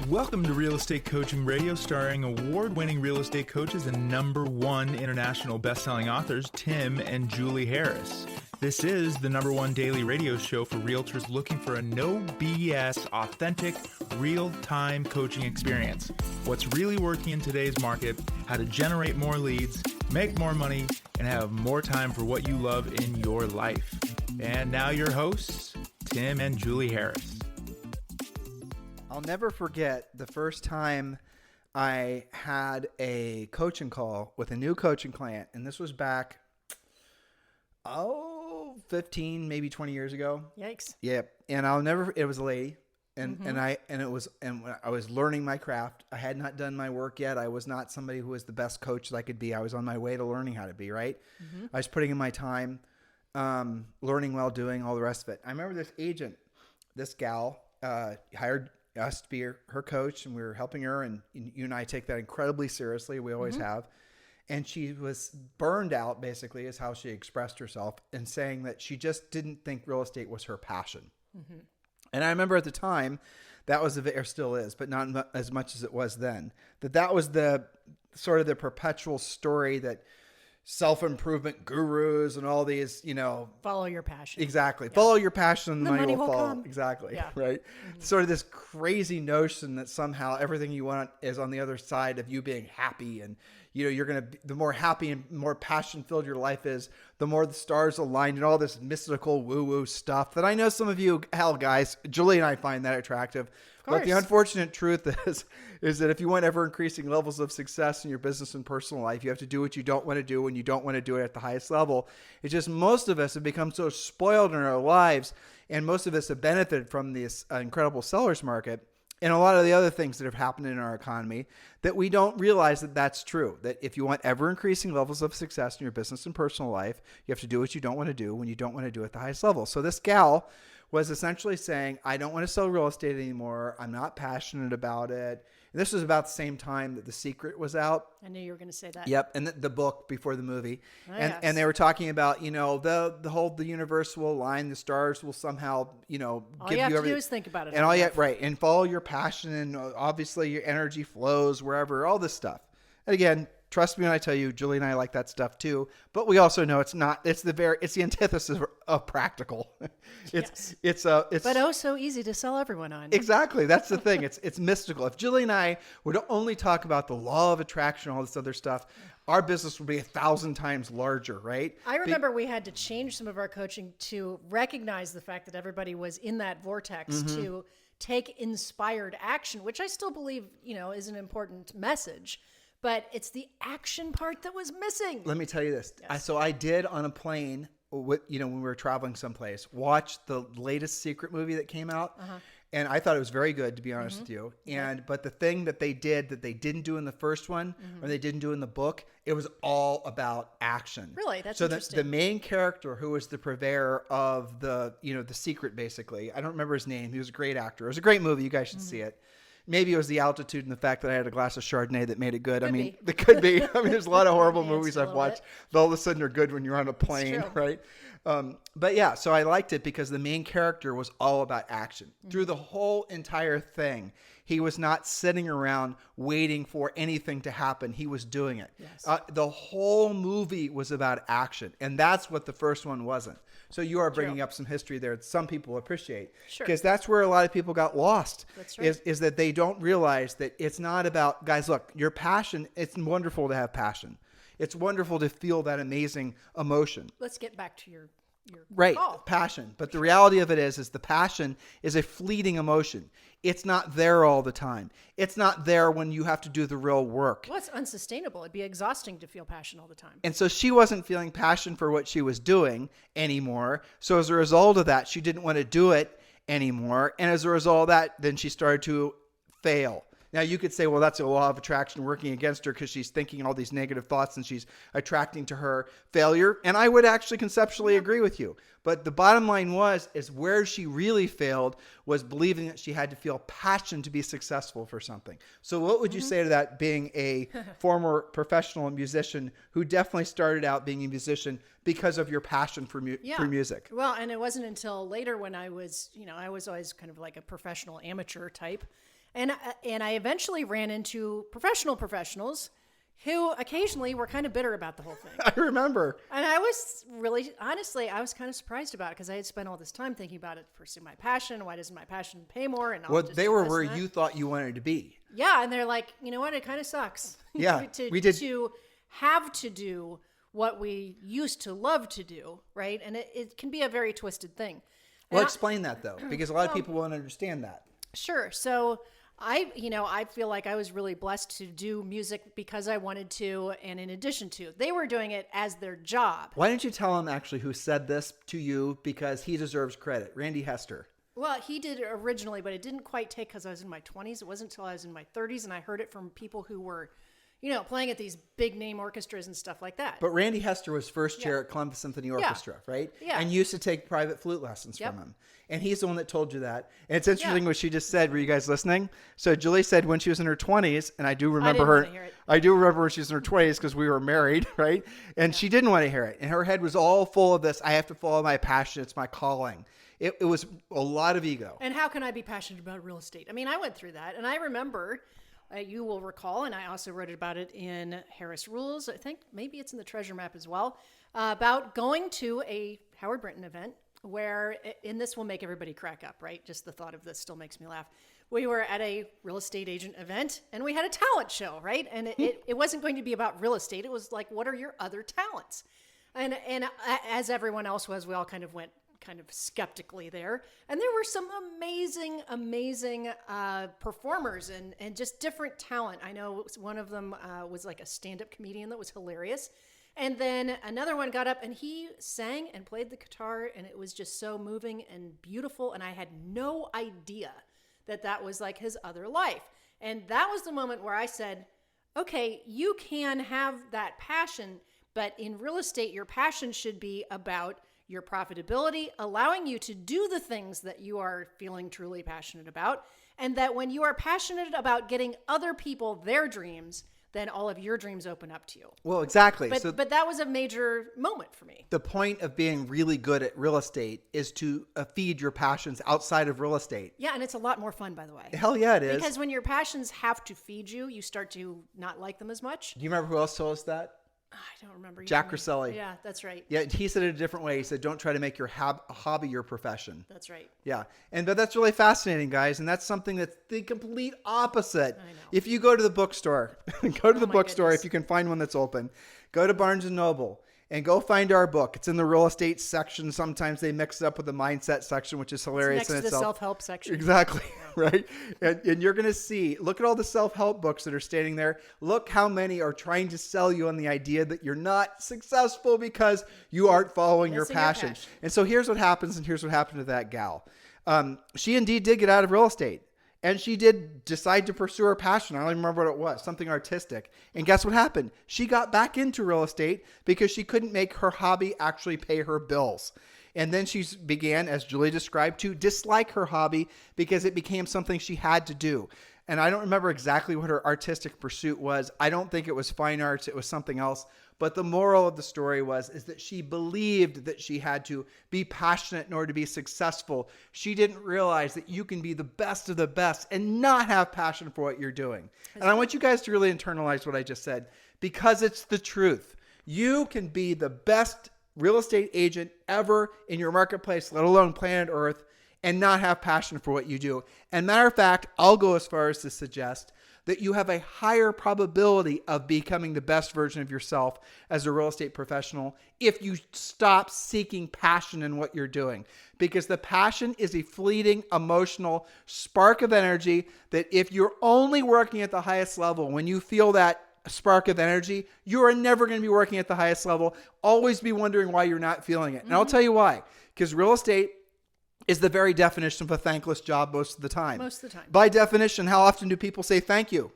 Welcome to Real Estate Coaching Radio, starring award-winning real estate coaches and #1 international best-selling authors, Tim and Julie Harris. This is the #1 daily radio show for realtors looking for a no BS, authentic, real-time coaching experience. What's really working in today's market, how to generate more leads, make more money, and have more time for what you love in your life. And now your hosts, Tim and Julie Harris. I'll never forget the first time I had a coaching call with a new coaching client. And this was back, 15, maybe 20 years ago. Yikes. Yeah. And it was a lady. And when I was learning my craft, I had not done my work yet. I was not somebody who was the best coach that I could be. I was on my way to learning how to be, right? I was putting in my time, learning while doing all the rest of it. I remember this agent, this gal, hired us to be her coach, and we were helping her, and you and I take that incredibly seriously. We always have. And she was burned out, basically, is how she expressed herself, and saying that she just didn't think real estate was her passion. And I remember at the time, that was, or still is, but not as much as it was then, that was the sort of the perpetual story that self-improvement gurus and all these, follow your passion. Exactly. Yeah. Follow your passion and the money will follow. Come. Exactly. Yeah. Right. Sort of this crazy notion that somehow everything you want is on the other side of you being happy. And, you're going to, the more happy and more passion filled your life is, the more the stars aligned and all this mystical woo-woo stuff that I know some of you, guys, Julie and I find that attractive. But the unfortunate truth is that if you want ever increasing levels of success in your business and personal life, you have to do what you don't want to do when you don't want to do it at the highest level. It's just most of us have become so spoiled in our lives, and most of us have benefited from this incredible seller's market and a lot of the other things that have happened in our economy, that we don't realize that that's true. That if you want ever increasing levels of success in your business and personal life, you have to do what you don't want to do when you don't want to do it at the highest level. So this gal was essentially saying, I don't want to sell real estate anymore. I'm not passionate about it. And this was about the same time that The Secret was out. I knew you were going to say that. Yep. And the book before the movie. Yes. And they were talking about, the universe will align, the stars will somehow, all give you have you to everything. do is think about it. And right. And follow your passion, and obviously your energy flows wherever, all this stuff. And again, trust me when I tell you, Julie and I like that stuff too. But we also know it's the antithesis of practical. It's but so easy to sell everyone on. Exactly. That's the thing. It's mystical. If Julie and I were to only talk about the law of attraction, all this other stuff, our business would be 1,000 times larger, right? I remember we had to change some of our coaching to recognize the fact that everybody was in that vortex to take inspired action, which I still believe, is an important message. But it's the action part that was missing. Let me tell you this. Yes. I did on a plane, when we were traveling someplace, watch the latest Secret movie that came out. And I thought it was very good, to be honest with you. But the thing that they did that they didn't do in the first one, or they didn't do in the book, it was all about action. Really? That's interesting. So the main character, who was the purveyor of the Secret, basically, I don't remember his name. He was a great actor. It was a great movie. You guys should see it. Maybe it was the altitude and the fact that I had a glass of Chardonnay that made it good. It could be. There's a lot of horrible movies I've watched that all of a sudden are good when you're on a plane, right? But yeah, so I liked it because the main character was all about action. Through the whole entire thing, he was not sitting around waiting for anything to happen. He was doing it. Yes. The whole movie was about action, and that's what the first one wasn't. So you are bringing up some history there that some people appreciate. Sure. Because that's where a lot of people got lost. That's right. Is that they don't realize that it's not about, guys, look, your passion, it's wonderful to have passion. It's wonderful to feel that amazing emotion. Let's get back to your call. Passion. But the reality of it is the passion is a fleeting emotion. It's not there all the time. It's not there when you have to do the real work. Well, it's unsustainable. It'd be exhausting to feel passion all the time. And so she wasn't feeling passion for what she was doing anymore. So as a result of that, she didn't want to do it anymore. And as a result of that, then she started to fail. Now, you could say, well, that's a law of attraction working against her because she's thinking all these negative thoughts and she's attracting to her failure. And I would actually conceptually agree with you. But the bottom line is where she really failed was believing that she had to feel passion to be successful for something. So what would you say to that, being a former professional musician who definitely started out being a musician because of your passion for music? Well, and it wasn't until later when I was always kind of like a professional amateur type. And I eventually ran into professionals who occasionally were kind of bitter about the whole thing. I remember. And I was really, honestly, I was kind of surprised about it because I had spent all this time thinking about it, pursue my passion. Why doesn't my passion pay more? And Well, they were where you thought you wanted to be. Yeah, and they're like, you know what? It kind of sucks. Yeah, we did to have to do what we used to love to do, right? And it can be a very twisted thing. Well, explain that though, because a lot of people won't understand that. Sure. So I feel like I was really blessed to do music because I wanted to, and in addition to, they were doing it as their job. Why didn't you tell him actually who said this to you? Because he deserves credit. Randy Hester. Well, he did it originally, but it didn't quite take because I was in my 20s. It wasn't until I was in my 30s, and I heard it from people who were, playing at these big name orchestras and stuff like that. But Randy Hester was first chair at Columbus Symphony Orchestra, right? Yeah. And used to take private flute lessons from him. And he's the one that told you that. And it's interesting what she just said. Were you guys listening? So Julie said when she was in her 20s, and I do remember I do remember when she was in her 20s because we were married, right? And she didn't want to hear it. And her head was all full of this. I have to follow my passion. It's my calling. It was a lot of ego. And how can I be passionate about real estate? I mean, I went through that. And I remember, you will recall, and I also wrote about it in Harris Rules. I think maybe it's in the Treasure Map as well, about going to a Howard Brinton event where, and this will make everybody crack up, right? Just the thought of this still makes me laugh. We were at a real estate agent event and we had a talent show, right? And it wasn't going to be about real estate. It was like, what are your other talents? And as everyone else was, we all kind of went kind of skeptically there. And there were some amazing performers and just different talent. I know one of them was like a stand-up comedian that was hilarious. And then another one got up and he sang and played the guitar, and it was just so moving and beautiful. And I had no idea that was like his other life. And that was the moment where I said, okay, you can have that passion, but in real estate, your passion should be about your profitability, allowing you to do the things that you are feeling truly passionate about. And that when you are passionate about getting other people their dreams, then all of your dreams open up to you. Well, exactly. But that was a major moment for me. The point of being really good at real estate is to feed your passions outside of real estate. Yeah, and it's a lot more fun, by the way. Hell yeah, it is. Because when your passions have to feed you, you start to not like them as much. Do you remember who else told us that? I don't remember. Jack Rosselli. Yeah, that's right. Yeah, he said it a different way. He said, don't try to make your hobby your profession. That's right. Yeah. But that's really fascinating, guys. And that's something that's the complete opposite. I know. If you go to the bookstore, Goodness. if you can find one that's open, go to Barnes & Noble and go find our book. It's in the real estate section. Sometimes they mix it up with the mindset section, which is hilarious it's next to the self-help section. Exactly. Yeah. Right. And you're going to see, look at all the self-help books that are standing there. Look how many are trying to sell you on the idea that you're not successful because you aren't following your passion. And so here's what happens. And here's what happened to that gal. She indeed did get out of real estate. And she did decide to pursue her passion. I don't even remember what it was, something artistic. And guess what happened? She got back into real estate because she couldn't make her hobby actually pay her bills. And then she began, as Julie described, to dislike her hobby because it became something she had to do. And I don't remember exactly what her artistic pursuit was. I don't think it was fine arts. It was something else. But the moral of the story is that she believed that she had to be passionate in order to be successful. She didn't realize that you can be the best of the best and not have passion for what you're doing. And I want you guys to really internalize what I just said because it's the truth. You can be the best real estate agent ever in your marketplace, let alone planet Earth, and not have passion for what you do. And matter of fact, I'll go as far as to suggest that you have a higher probability of becoming the best version of yourself as a real estate professional if you stop seeking passion in what you're doing. Because the passion is a fleeting, emotional spark of energy that if you're only working at the highest level, when you feel that spark of energy, you are never going to be working at the highest level. Always be wondering why you're not feeling it. And I'll tell you why. Because real estate is the very definition of a thankless job most of the time. Most of the time. By definition, how often do people say thank you?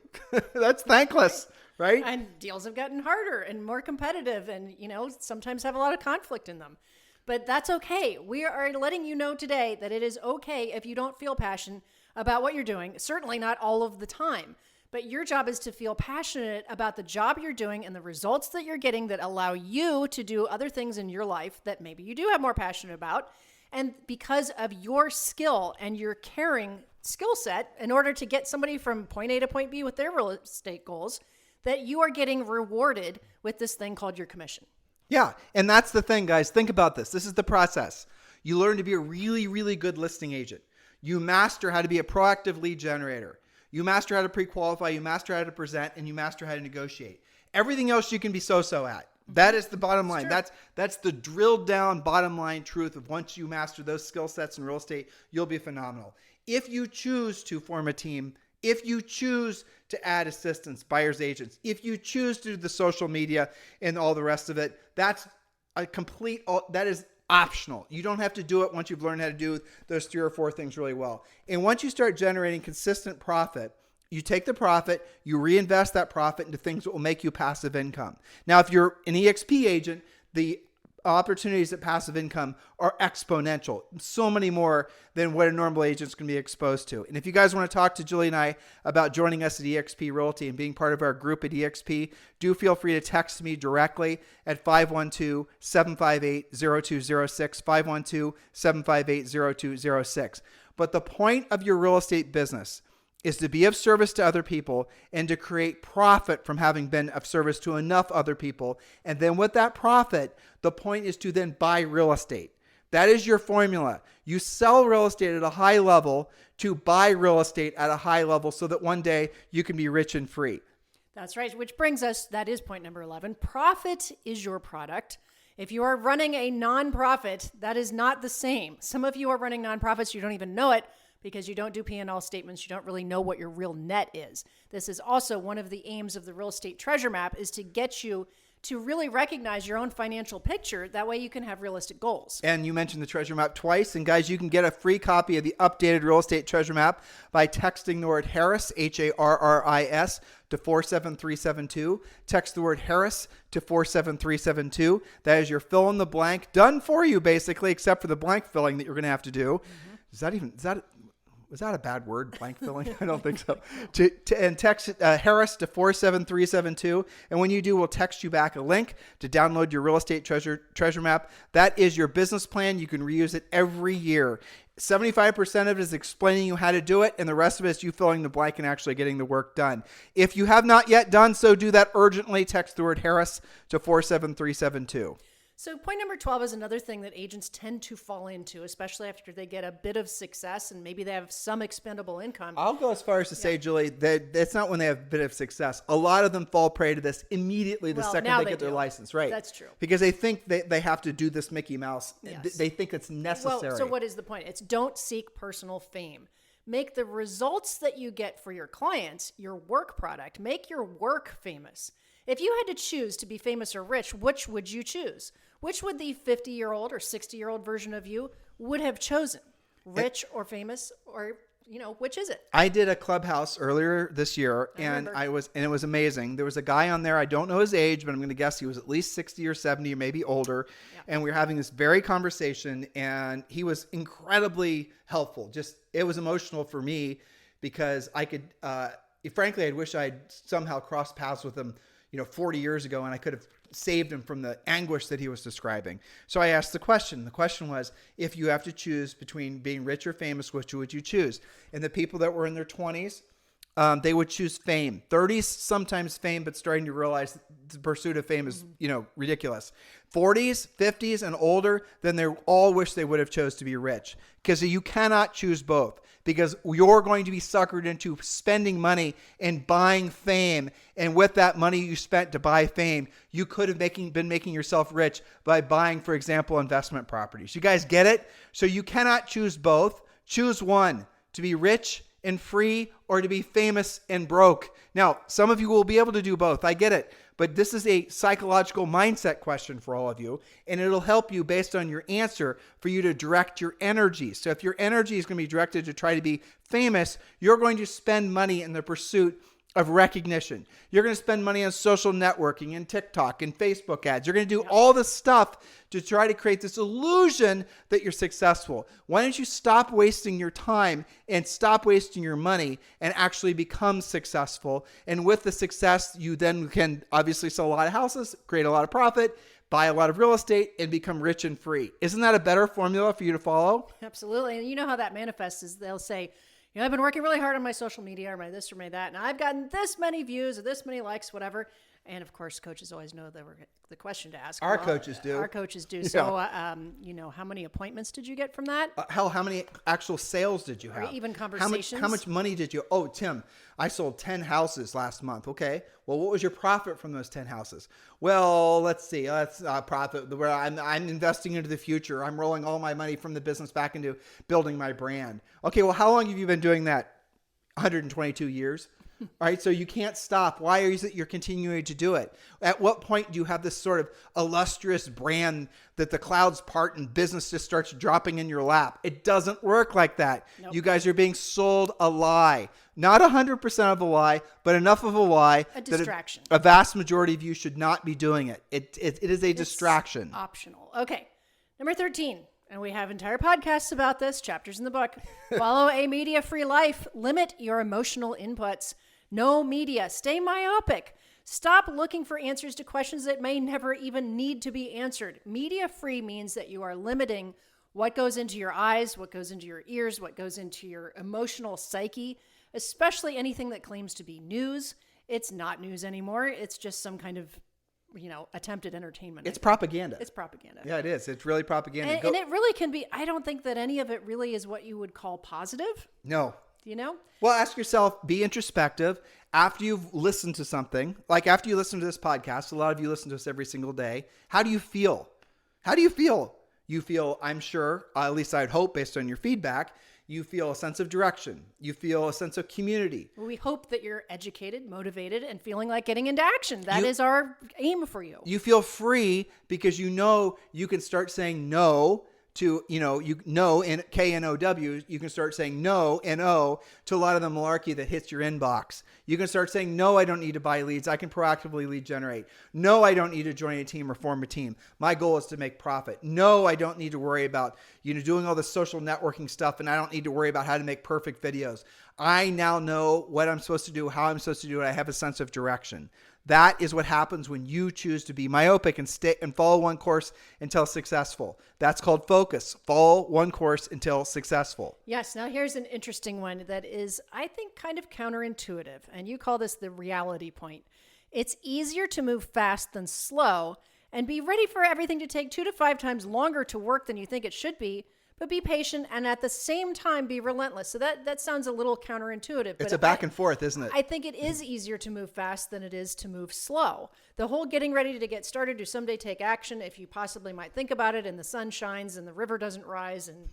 That's thankless, right? And deals have gotten harder and more competitive and, sometimes have a lot of conflict in them. But that's okay. We are letting you know today that it is okay if you don't feel passion about what you're doing. Certainly not all of the time. But your job is to feel passionate about the job you're doing and the results that you're getting that allow you to do other things in your life that maybe you do have more passion about. And because of your skill and your caring skill set in order to get somebody from point A to point B with their real estate goals, that you are getting rewarded with this thing called your commission. Yeah. And that's the thing, guys. Think about this. This is the process. You learn to be a really, really good listing agent. You master how to be a proactive lead generator. You master how to pre-qualify. You master how to present, and you master how to negotiate. Everything else you can be so-so at. That is the bottom line. That's the drilled down bottom line truth of once you master those skill sets in real estate, you'll be phenomenal. If you choose to form a team, if you choose to add assistants, buyers agents, if you choose to do the social media and all the rest of it, that is optional. You don't have to do it once you've learned how to do those 3 or 4 things really well. And once you start generating consistent profit, you take the profit, you reinvest that profit into things that will make you passive income. Now, if you're an EXP agent, the opportunities at passive income are exponential, so many more than what a normal agent's going to be exposed to. And if you guys want to talk to Julie and I about joining us at EXP Realty and being part of our group at EXP, do feel free to text me directly at 512-758-0206, 512-758-0206. But the point of your real estate business is to be of service to other people and to create profit from having been of service to enough other people. And then with that profit, the point is to then buy real estate. That is your formula. You sell real estate at a high level to buy real estate at a high level so that one day you can be rich and free. That's right. Which brings us, that is point number 11. Profit is your product. If you are running a nonprofit, that is not the same. Some of you are running nonprofits, you don't even know it, because you don't do P&L statements. You don't really know what your real net is. This is also one of the aims of the Real Estate Treasure Map, is to get you to really recognize your own financial picture. That way you can have realistic goals. And you mentioned the Treasure Map twice. And guys, you can get a free copy of the updated Real Estate Treasure Map by texting the word Harris, Harris, to 47372. Text the word Harris to 47372. That is your fill in the blank done for you, basically, except for the blank filling that you're going to have to do. Mm-hmm. Was that a bad word, blank filling? I don't think so. And text Harris to 47372. And when you do, we'll text you back a link to download your Real Estate Treasure Map. That is your business plan. You can reuse it every year. 75% of it is explaining you how to do it, and the rest of it is you filling the blank and actually getting the work done. If you have not yet done so, do that urgently. Text the word Harris to 47372. So point number 12 is another thing that agents tend to fall into, especially after they get a bit of success and maybe they have some expendable income. I'll go as far as to say, Julie, that it's not when they have a bit of success. A lot of them fall prey to this immediately the second they get their license, right? That's true. Because they think they have to do this Mickey Mouse. Yes. They think it's necessary. Well, so what is the point? It's don't seek personal fame. Make the results that you get for your clients your work product. Make your work famous. If you had to choose to be famous or rich, which would you choose? Which would the 50-year-old or 60-year-old version of you would have chosen? Rich or famous, or, which is it? I did a Clubhouse earlier this year, and it was amazing. There was a guy on there, I don't know his age, but I'm going to guess he was at least 60 or 70 or maybe older. Yeah. And we were having this very conversation, and he was incredibly helpful. It was emotional for me because I could, frankly, I wish I'd somehow crossed paths with him 40 years ago, and I could have saved him from the anguish that he was describing. So I asked the question. The question was, if you have to choose between being rich or famous, which would you choose? And the people that were in their 20s, they would choose fame. 30s, sometimes fame, but starting to realize the pursuit of fame is, ridiculous. 40s, 50s, and older, then they all wish they would have chose to be rich. Because you cannot choose both. Because you're going to be suckered into spending money and buying fame. And with that money you spent to buy fame, you could have been making yourself rich by buying, for example, investment properties. You guys get it? So you cannot choose both. Choose one, to be rich and free, or to be famous and broke. Now, some of you will be able to do both. I get it. But this is a psychological mindset question for all of you, and it'll help you based on your answer for you to direct your energy. So if your energy is going to be directed to try to be famous, you're going to spend money in the pursuit of recognition. You're going to spend money on social networking and TikTok and Facebook ads. You're going to do all this stuff to try to create this illusion that you're successful. Why don't you stop wasting your time and stop wasting your money and actually become successful? And with the success, you then can obviously sell a lot of houses, create a lot of profit, buy a lot of real estate, and become rich and free. Isn't that a better formula for you to follow? Absolutely. And you know how that manifests is they'll say, I've been working really hard on my social media or my this or my that, and I've gotten this many views or this many likes, whatever. And of course, coaches always know the question to ask. Our coaches do. Our coaches do. So, how many appointments did you get from that? Hell, how many actual sales did you have? Or even conversations? How much money did you? Oh, Tim, I sold 10 houses last month. Okay. Well, what was your profit from those 10 houses? Well, let's see. That's profit. Where I'm investing into the future. I'm rolling all my money from the business back into building my brand. Okay. Well, how long have you been doing that? 122 years. All right, so you can't stop. Why is it you're continuing to do it? At what point do you have this sort of illustrious brand that the clouds part and business just starts dropping in your lap? It doesn't work like that. Nope. You guys are being sold a lie. Not 100% of a lie, but enough of a lie. A distraction. That a vast majority of you should not be doing it. It is a distraction. Optional. Okay. Number 13. And we have entire podcasts about this, chapters in the book. Follow a media-free life. Limit your emotional inputs. No media. Stay myopic. Stop looking for answers to questions that may never even need to be answered. Media-free means that you are limiting what goes into your eyes, what goes into your ears, what goes into your emotional psyche, especially anything that claims to be news. It's not news anymore. It's just some kind of, attempted entertainment. It's propaganda. It's propaganda. Yeah, it is. It's really propaganda. And it really can be, I don't think that any of it really is what you would call positive. No. Well, ask yourself, be introspective after you've listened to something. Like after you listen to this podcast, a lot of you listen to us every single day. How do you feel? You feel, I'm sure, at least I'd hope based on your feedback, you feel a sense of direction. You feel a sense of community. We hope that you're educated, motivated, and feeling like getting into action. That is our aim for you. You feel free because you know you can start saying no to, in K-N-O-W, you can start saying no, N-O, to a lot of the malarkey that hits your inbox. You can start saying, no, I don't need to buy leads. I can proactively lead generate. No, I don't need to join a team or form a team. My goal is to make profit. No, I don't need to worry about, doing all the social networking stuff, and I don't need to worry about how to make perfect videos. I now know what I'm supposed to do, how I'm supposed to do it. I have a sense of direction. That is what happens when you choose to be myopic and follow one course until successful. That's called focus. Follow one course until successful. Yes. Now here's an interesting one that is, I think, kind of counterintuitive. And you call this the reality point. It's easier to move fast than slow and be ready for everything to take 2 to 5 times longer to work than you think it should be, but be patient and at the same time be relentless. So that sounds a little counterintuitive. It's a back and forth, isn't it? I think it is easier to move fast than it is to move slow. The whole getting ready to get started to someday take action, if you possibly might think about it, and the sun shines and the river doesn't rise and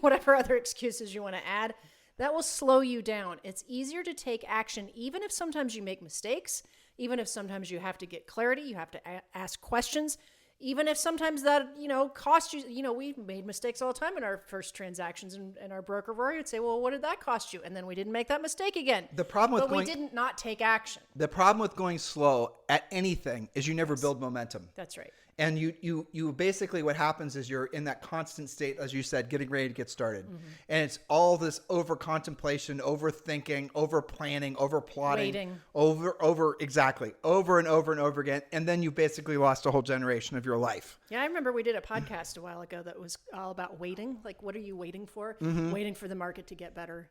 whatever other excuses you want to add, that will slow you down. It's easier to take action even if sometimes you make mistakes, even if sometimes you have to get clarity, you have to ask questions. Even if sometimes that, cost you, we've made mistakes all the time in our first transactions, and our broker Rory would say, well, what did that cost you? And then we didn't make that mistake again. We didn't not take action. The problem with going slow at anything is you never build momentum. That's right. And you basically, what happens is you're in that constant state, as you said, getting ready to get started. Mm-hmm. And it's all this over contemplation, overthinking, over planning, over plotting, waiting, over and over again. And then you basically lost a whole generation of your life. Yeah, I remember we did a podcast a while ago that was all about waiting. Like, what are you waiting for? Mm-hmm. Waiting for the market to get better.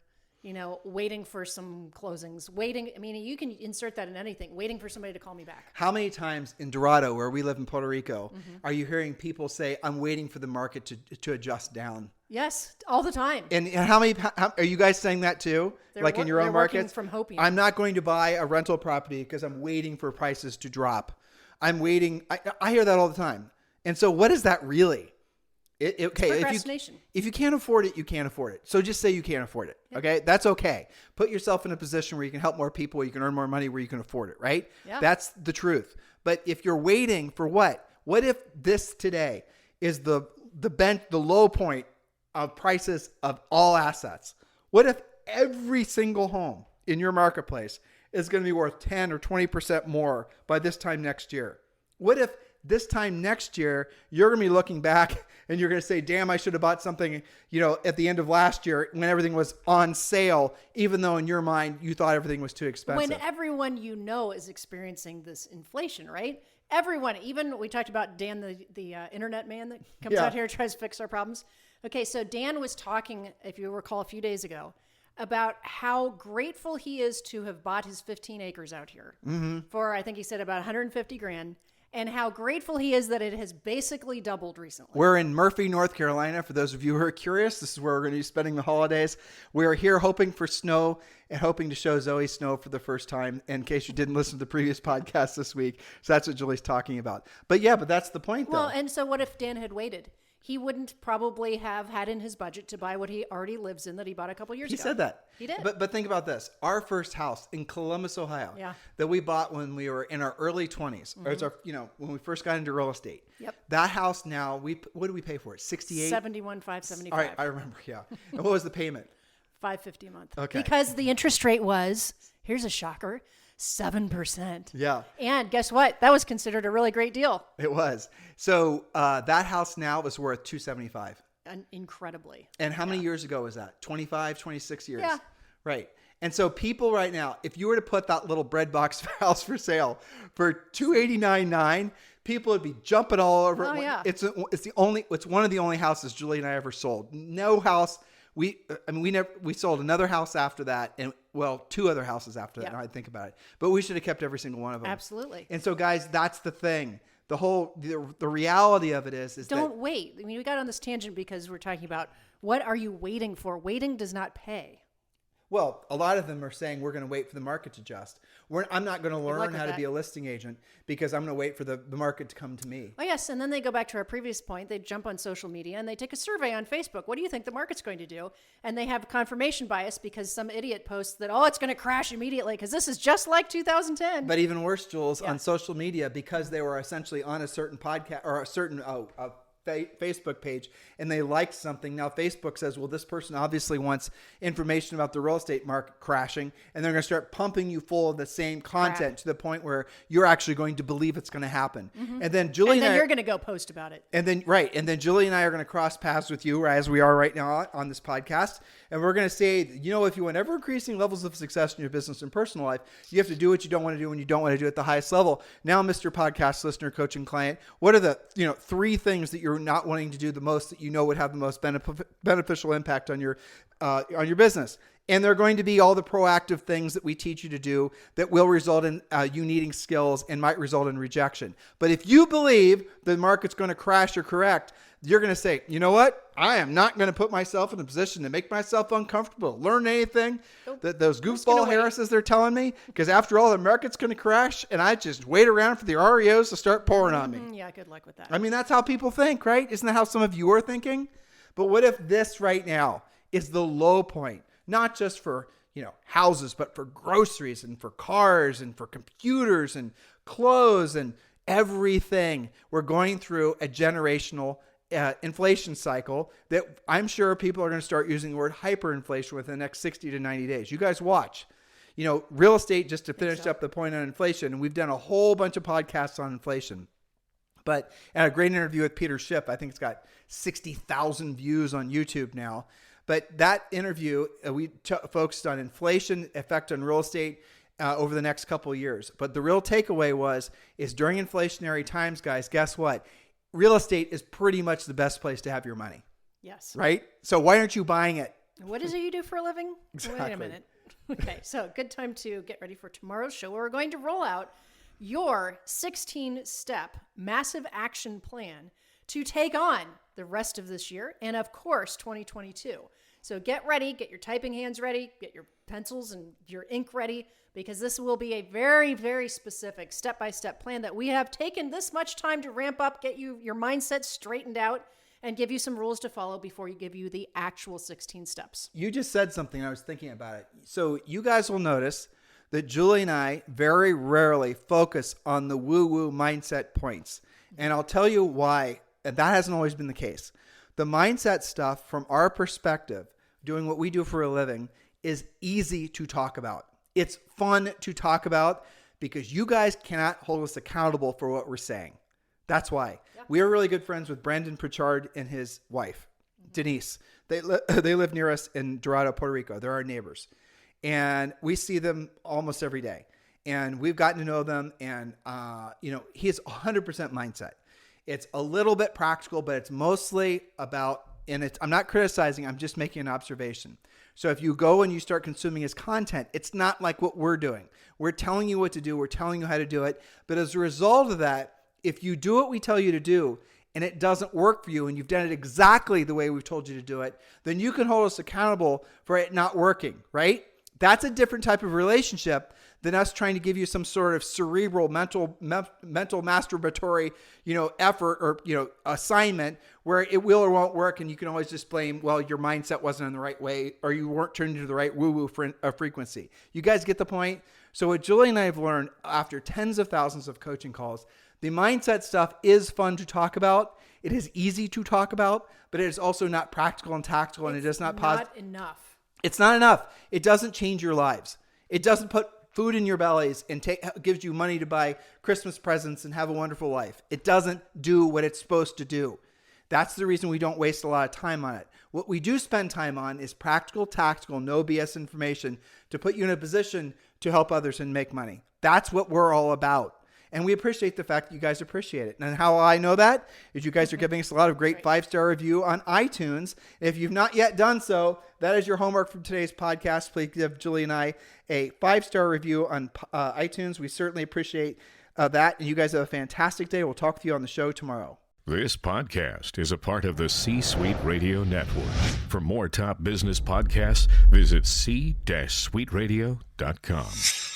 Waiting for some closings, you can insert that in anything, waiting for somebody to call me back. How many times in Dorado, where we live in Puerto Rico, mm-hmm. are you hearing people say, I'm waiting for the market to adjust down? Yes, all the time. And how are you guys saying that too? Like in your own markets? From hoping. I'm not going to buy a rental property because I'm waiting for prices to drop. I'm waiting. I hear that all the time. And so what is that really? Procrastination. If you can't afford it, you can't afford it. So just say you can't afford it. Okay. That's okay. Put yourself in a position where you can help more people, you can earn more money, where you can afford it. Right. Yeah. That's the truth. But if you're waiting for what if this today is the low point of prices of all assets? What if every single home in your marketplace is going to be worth 10 or 20% more by this time next year? What if this time next year, you're going to be looking back and you're going to say, damn, I should have bought something, at the end of last year when everything was on sale, even though in your mind you thought everything was too expensive. When everyone is experiencing this inflation, right? Everyone, even we talked about Dan, the internet man that comes out here and tries to fix our problems. Okay, so Dan was talking, if you recall, a few days ago about how grateful he is to have bought his 15 acres out here for, I think he said, about 150 grand, and how grateful he is that it has basically doubled recently. We're in Murphy, North Carolina. For those of you who are curious, this is where we're going to be spending the holidays. We're here hoping for snow and hoping to show Zoe snow for the first time, in case you didn't listen to the previous podcast this week. So that's what Julie's talking about. But yeah, but that's the point, though. Well, and so what if Dan had waited? He wouldn't probably have had in his budget to buy what he already lives in that he bought a couple years ago. He said that. He did. But think about this. Our first house in Columbus, Ohio, that we bought when we were in our early 20s. Or it's our, when we first got into real estate. Yep. That house now, what did we pay for it? 68? 71,575. All right, I remember, yeah. And what was the payment? $550 a month. Okay. Because the interest rate was, here's a shocker, 7%. Yeah. And guess what? That was considered a really great deal. It was. So that house now is worth $275. Incredibly. And how many years ago was that? 25, 26 years. Yeah. Right. And so people right now, if you were to put that little bread box house for sale for $289,900, people would be jumping all over. Oh, yeah. It's one of the only houses Julie and I ever sold. No house. We sold another house after that, and two other houses after that. Yeah. Now I think about it, but we should have kept every single one of them. Absolutely. And so, guys, that's the thing. The reality of it is don't wait. I mean, we got on this tangent because we're talking about what are you waiting for? Waiting does not pay. Well, a lot of them are saying we're going to wait for the market to adjust. I'm not going to learn how to be a listing agent because I'm going to wait for the market to come to me. Oh, yes. And then they go back to our previous point. They jump on social media and they take a survey on Facebook. What do you think the market's going to do? And they have confirmation bias because some idiot posts that, it's going to crash immediately because this is just like 2010. But even worse, Jules, on social media, because they were essentially on a certain podcast or a certain Facebook page and they liked something. Now Facebook says, well, this person obviously wants information about the real estate market crashing, and they're going to start pumping you full of the same content to the point where you're actually going to believe it's going to happen. Mm-hmm. And then Julie and I, you're going to go post about it. And then Julie and I are going to cross paths with you as we are right now on this podcast. And we're going to say, if you want ever increasing levels of success in your business and personal life, you have to do what you don't want to do when you don't want to do it at the highest level. Now, Mr. Podcast listener, coach, and client, what are the 3 things that you're not wanting to do the most that would have the most beneficial impact on your business? And they're going to be all the proactive things that we teach you to do that will result in you needing skills and might result in rejection. But if you believe the market's going to crash or correct, you're going to say, you know what? I am not going to put myself in a position to make myself uncomfortable, learn anything that those goofball Harrises they're telling me, because after all, the market's going to crash and I just wait around for the REOs to start pouring on me. Yeah, good luck with that. I mean, that's how people think, right? Isn't that how some of you are thinking? But what if this right now is the low point? Not just for, houses, but for groceries and for cars and for computers and clothes and everything. We're going through a generational inflation cycle that I'm sure people are going to start using the word hyperinflation within the next 60 to 90 days. You guys watch. Real estate, just to finish up the point on inflation, and we've done a whole bunch of podcasts on inflation. But I had a great interview with Peter Schiff. I think it's got 60,000 views on YouTube now. But that interview, we focused on inflation effect on real estate over the next couple of years. But the real takeaway is during inflationary times, guys, guess what? Real estate is pretty much the best place to have your money. Yes. Right? So why aren't you buying it? What is it you do for a living? Exactly. Wait a minute. Okay, so good time to get ready for tomorrow's show where we're going to roll out your 16-step massive action plan to take on the rest of this year and, of course, 2022. So get ready, get your typing hands ready, get your pencils and your ink ready, because this will be a very, very specific step-by-step plan that we have taken this much time to ramp up, get your mindset straightened out, and give you some rules to follow before you give you the actual 16 steps. You just said something. I was thinking about it. So you guys will notice that Julie and I very rarely focus on the woo-woo mindset points. And I'll tell you why. And that hasn't always been the case. The mindset stuff, from our perspective, doing what we do for a living, is easy to talk about. It's fun to talk about because you guys cannot hold us accountable for what we're saying. That's why. Yeah. We are really good friends with Brandon Pritchard and his wife, Denise. They live near us in Dorado, Puerto Rico. They're our neighbors. And we see them almost every day. And we've gotten to know them. And, he is 100% mindset. It's a little bit practical, but it's mostly about, I'm not criticizing, I'm just making an observation. So if you go and you start consuming his content, it's not like what we're doing. We're telling you what to do. We're telling you how to do it. But as a result of that, if you do what we tell you to do and it doesn't work for you and you've done it exactly the way we've told you to do it, then you can hold us accountable for it not working, right? That's a different type of relationship than us trying to give you some sort of cerebral mental masturbatory, effort or, assignment where it will or won't work. And you can always just blame, well, your mindset wasn't in the right way or you weren't turned into the right woo-woo frequency. You guys get the point? So what Julie and I have learned after tens of thousands of coaching calls, the mindset stuff is fun to talk about. It is easy to talk about, but it is also not practical and tactical, and it does not not enough. It's not enough. It doesn't change your lives. It doesn't put food in your bellies and gives you money to buy Christmas presents and have a wonderful life. It doesn't do what it's supposed to do. That's the reason we don't waste a lot of time on it. What we do spend time on is practical, tactical, no BS information to put you in a position to help others and make money. That's what we're all about. And we appreciate the fact that you guys appreciate it. And how I know that is you guys are giving us a lot of great 5-star review on iTunes. If you've not yet done so, that is your homework from today's podcast. Please give Julie and I a 5-star review on iTunes. We certainly appreciate that. And you guys have a fantastic day. We'll talk with you on the show tomorrow. This podcast is a part of the C-Suite Radio Network. For more top business podcasts, visit c-suiteradio.com.